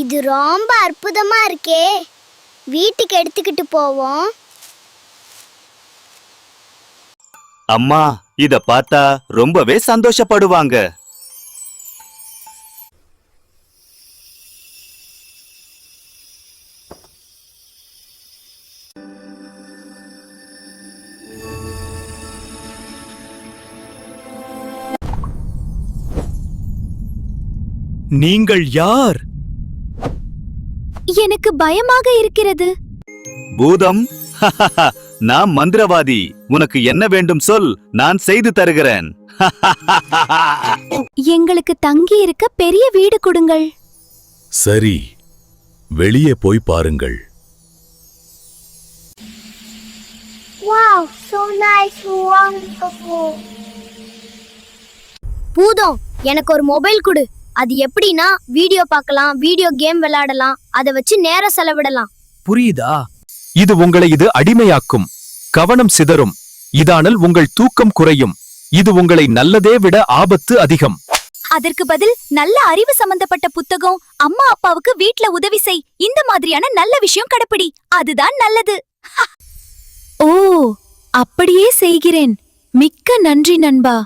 இது ரொம்ப அற்புதமா இருக்கே. வீட்டுக்கு எடுத்துக்கிட்டு போவோம். அம்மா இத பார்த்தா ரொம்பவே சந்தோஷப்படுவாங்க. நீங்கள் யார்? எனக்கு பயமாக இருக்கிறது. பூதம், நான் மந்திரவாதி. உனக்கு என்ன வேண்டும் சொல், நான் செய்து தருகிறேன். எங்களுக்கு தங்கி இருக்க பெரிய வீடு கொடுங்கள். சரி, வெளியே போய் பாருங்கள். Wow, so nice, wonderful. பூதம், எனக்கு ஒரு மொபைல் கொடு. அது எப்படின்னா வீடியோ பார்க்கலாம், வீடியோ கேம் விளையாடலாம், அதை வச்சு நேரம் செலவிடலாம். புரியுதா? இது அடிமையாக்கும். கவனம் சிதறும். இதானால் உங்கள் தூக்கம் குறையும். இது உங்களை நல்லதே விட ஆபத்து அதிகம். அதற்கு பதில் நல்ல அறிவு சம்பந்தப்பட்ட புத்தகம், அம்மா அப்பாவுக்கு வீட்ல உதவி செய், இந்த மாதிரியான நல்ல விஷயம் கடைப்பிடி. அதுதான் நல்லது. ஓ, அப்படியே செய்கிறேன். மிக்க நன்றி நண்பா.